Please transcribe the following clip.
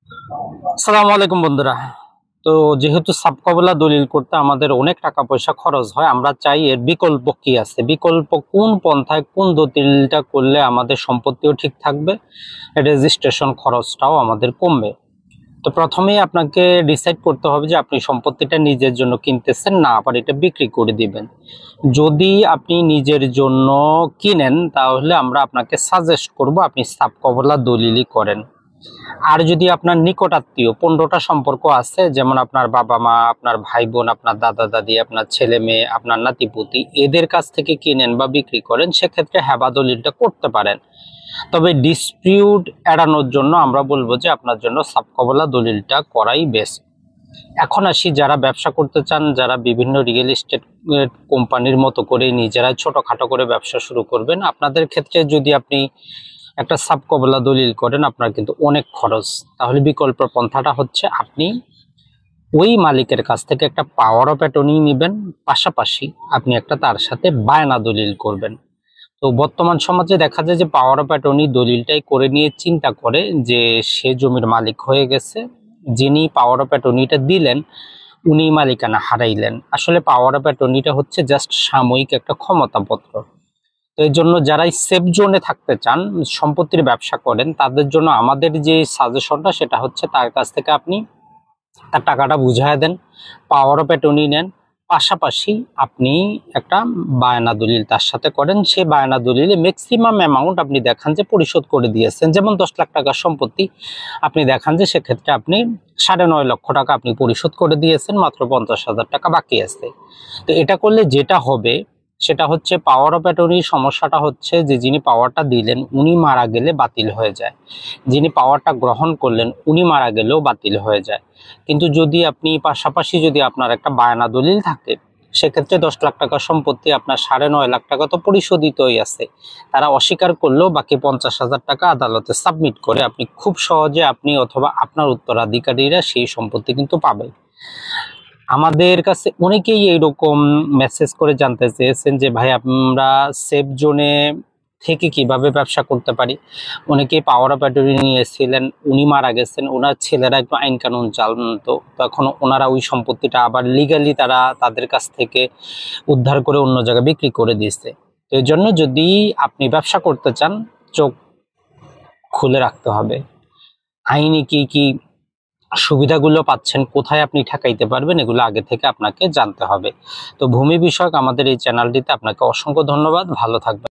আসসালামু আলাইকুম বন্ধুরা। তো যেহেতু সাবকবলা দলিল করতে আমাদের অনেক টাকা পয়সা খরচ হয়, আমরা চাই এর বিকল্প কি আছে, বিকল্প কোন পন্থায় কোন দলিলটা করলে আমাদের সম্পত্তিও ঠিক থাকবে, রেজিস্ট্রেশন খরচটাও আমাদের কমবে। তো প্রথমেই আপনাকে ডিসাইড করতে হবে যে আপনি সম্পত্তিটা নিজের জন্য কিনতেছেন না আবার এটা বিক্রি করে দিবেন। যদি আপনি নিজের জন্য কিনেন তাহলে আমরা আপনাকে সাজেস্ট করব আপনি সাবকবলা দলিলই করেন। আর যদি আপনার নিকট আত্মীয় 15টা সম্পর্ক আছে, যেমন আপনার বাবা মা, আপনার ভাই বোন, আপনার দাদা দাদি, আপনার ছেলে মেয়ে, আপনার নাতিপুতি, এদের কাছ থেকে কিনেন বা বিক্রি করেন, সেক্ষেত্রে হেবা দলিলটা করতে পারেন। তবে ডিসপিউট এড়ানোর জন্য আমরা বলবো যে আপনার জন্য সাবকবলা দলিলটা করাই বেস্ট। এখন আসি যারা ব্যবসা করতে চান, যারা বিভিন্ন রিয়েল এস্টেট কোম্পানির মতো করে নিজেরা ছোটখাটো করে ব্যবসা শুরু করবেন, আপনাদের ক্ষেত্রে যদি আপনি একটা সাবকবলা দলিল করেন আপনার কিন্তু অনেক খরচ। তাহলে বিকল্প পন্থাটা হচ্ছে আপনি ওই মালিকের কাছ থেকে একটা পাওয়ার অফ অ্যাটর্নি নেবেন, পাশাপাশি আপনি একটা তার সাথে বায়না দলিল করবেন। তো বর্তমান সমাজে দেখা যায় যে পাওয়ার অফ অ্যাটর্নি দলিলটাই করে নিয়ে চিন্তা করে যে সে জমির মালিক হয়ে গেছে, যিনি পাওয়ার অফ অ্যাটর্নিটা দিলেন উনি মালিকানা হারাইলেন। আসলে পাওয়ার অফ অ্যাটর্নিটা হচ্ছে জাস্ট সাময়িক একটা ক্ষমতাপত্র। তো এই জন্য যারাই সেফ জোনে থাকতে চান, সম্পত্তির ব্যবসা করেন, তাদের জন্য আমাদের যে সাজেশনটা সেটা হচ্ছে তার কাছ থেকে আপনি তার টাকাটা বুঝায় দেন, পাওয়ার অফ অ্যাটর্নি নেন, পাশাপাশি আপনি একটা বায়না দলিল তার সাথে করেন। সেই বায়না দলিলে ম্যাক্সিমাম অ্যামাউন্ট আপনি দেখান যে পরিশোধ করে দিয়েছেন। যেমন 10 লাখ টাকার সম্পত্তি, আপনি দেখান যে সেক্ষেত্রে আপনি 9.5 লক্ষ টাকা আপনি পরিশোধ করে দিয়েছেন, মাত্র 50,000 টাকা বাকি আছে। তো এটা করলে যেটা হবে সেটা হচ্ছে পাওয়ার অফ অ্যাটর্নির সমস্যাটা হচ্ছে যে যিনি পাওয়ারটা দিলেন উনি মারা গেলে বাতিল হয়ে যায়, যিনি পাওয়ারটা গ্রহণ করলেন উনি মারা গেলেও বাতিল হয়ে যায়। কিন্তু যদি আপনি পাশাপাশি যদি আপনার একটা বায়না দলিল থাকে, সেক্ষেত্রে 10 লাখ টাকার সম্পত্তি আপনার 9.5 লাখ টাকা তো পরিশোধিতই আছে, তারা অস্বীকার করলেও বাকি 50,000 টাকা আদালতে সাবমিট করে আপনি খুব সহজে আপনি অথবা আপনার উত্তরাধিকারীরা সেই সম্পত্তি কিন্তু পাবে। আমাদের কাছে অনেকেই এইরকম মেসেজ করে জানতে চেয়েছেন যে ভাই আমরা সেফ জোনে থেকে কিভাবে ব্যবসা করতে পারি। অনেকেই পাওয়ার অফ অ্যাটর্নি নিয়েছিলেন, উনি মারা গেছেন, ওনার ছেলেরা একটু আইন কানুন জানতো, তখন ওনারা ওই সম্পত্তিটা আবার লিগালি তারা তাদের কাছ থেকে উদ্ধার করে অন্য জায়গায় বিক্রি করে দিয়েছে। তো এর জন্য যদি আপনি ব্যবসা করতে চান, চোখ খুলে রাখতে হবে, আইনি কি কি সুবিধাগুলো পাচ্ছেন, কোথায় আপনি ঠেকাইতে পারবেন, এগুলো আগে থেকে আপনাকে জানতে হবে। তো ভূমি বিষয়ক আমাদের এই চ্যানেলটিতে আপনাকে অসংখ্য ধন্যবাদ, ভালো থাকবেন।